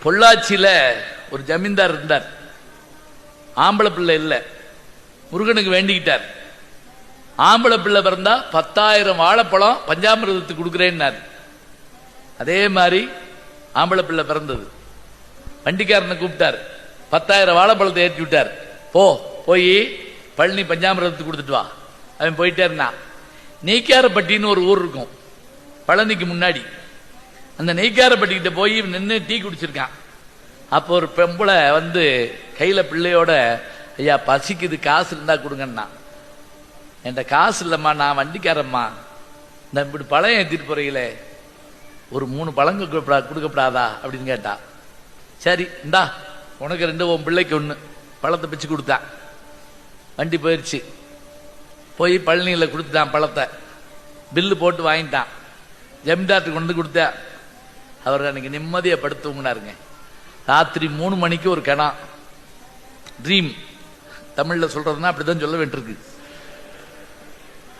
பொள்ளாச்சியில ஒரு ஜமீன்தார் இருந்தார். ஆம்பளை பிள்ளை இல்ல, முருகனுக்கு வேண்டிக்கிட்டார். ஆம்பளை பிள்ளை பிறந்தா 10,000 வாழைப்பழம் பஞ்சாமிரதத்துக்கு கொடுக்குறேன்னார். அதே மாதிரி ஆம்பளை பிள்ளை பிறந்தது. வண்டிக்காரனை கூப்பிட்டார், 10,000 வாழைப்பழத்தை ஏற்றி விட்டார். போய் பழனி பஞ்சாமிரதத்துக்கு கொடுத்துட்டு வா. அவன் போயிட்டே இருந்தான். நெய்க்காரப்பட்டின்னு ஒரு ஊர் இருக்கும் பழனிக்கு முன்னாடி. அந்த நெய்க்காரப்பட்டிக்கிட்ட போய் நின்று டீ குடிச்சிருக்கான். அப்போ ஒரு பெம்பளை வந்து கையில பிள்ளையோட, ஐயா பசிக்குது, காசு இருந்தா கொடுங்கன்னா. என்கிட்ட காசு இல்லம்மா, நான் வண்டிக்காரம்மா, இந்த இப்படி பழம் ஏற்றிட்டு போறீங்களே, ஒரு 3 பழம் கொடுக்கப்படாதா அப்படின்னு கேட்டா. சரி இந்தா உனக்கு 2, உன் பிள்ளைக்கு 1 பழத்தை பிச்சு கொடுத்தான். வண்டி போயிடுச்சு. போய் பழனியில் கொடுத்துட்டான் பழத்தை. பில்லு போட்டு வாங்கிட்டான். ஜமீன்தார்ட்டு கொண்டு கொடுத்தேன். அவர் அன்னைக்கு நிம்மதியை படுத்துவங்கனாருங்க. ராத்திரி 3 மணிக்கு ஒரு கணா ட்ரீம், தமிழ்ல சொல்றதுன்னா அப்படிதான் சொல்ல வேண்டியிருக்கு.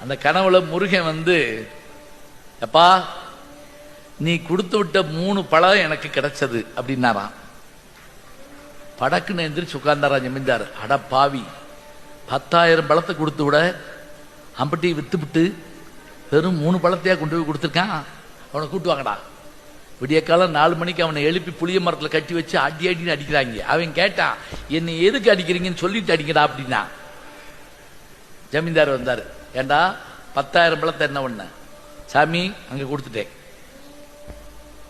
அந்த கனவுல முருகன் வந்து, எப்பா நீ கொடுத்து விட்ட 3 பழம் எனக்கு கிடைச்சது அப்படின்னாராம். படக்குன்னு எந்திரிச்சு உட்கார்ந்தாரா ஜமீன்தார். அட பாவி, 10,000 பழத்தை கொடுத்து விட அம்பட்டி வித்து விட்டு வெறும் 3 பழத்தையா கொண்டு போய் கொடுத்துருக்கான். அவனை கூட்டு வாங்கடா. விடிய காலம் 4 மணிக்கு அவனை எழுப்பி புளிய மரத்தில் கட்டி வச்சு அடின்னு அடிக்கிறாங்க. அவன் கேட்டான், என்னை எதுக்கு அடிக்கிறீங்கன்னு சொல்லிட்டு அடிக்கடா அப்படின்னா. ஜமீன்தார் வந்தார். ஏண்டா 10,000 பழத்தை என்ன பண்ண? சாமி அங்க கொடுத்துட்டேன்.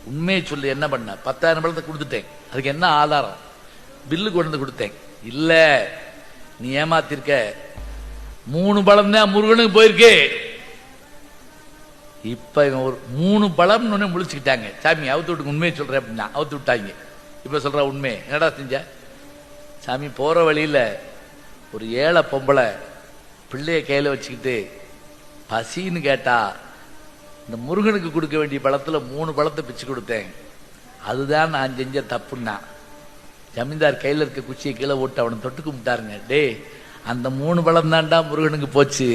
உண்மையை சொல்லு, என்ன பண்ண? 10,000 பழத்தை கொடுத்துட்டேன். அதுக்கு என்ன ஆதாரம்? பில்லு கொண்டு வந்து கொடுத்தேன். இல்ல, நீ ஏமாத்திருக்க. 3 பழம் தான் முருகனுக்கு போயிருக்கு. இப்ப ஒரு 3 பழம் முழிச்சுக்கிட்டாங்க. சாமி அவுத்து விட்டு உண்மையை சொல்றேன் அப்படின்னா அவுத்து விட்டாங்க. இப்ப சொல்ற உண்மை என்னடா செஞ்ச? சாமி போற வழியில ஒரு ஏழை பொம்பளை பிள்ளைய கையில வச்சுக்கிட்டு பசின்னு கேட்டா, இந்த முருகனுக்கு கொடுக்க வேண்டிய பழத்துல 3 பழத்தை பிச்சு கொடுத்தேன். அதுதான் நான் செஞ்ச தப்புன்னா. ஜமீன்தார் கையில இருக்க குச்சியை கீழே போட்டு அவனை தொட்டு கும்பிட்டாருங்க. டே, அந்த 3 பழம் தான்டா முருகனுக்கு போச்சு.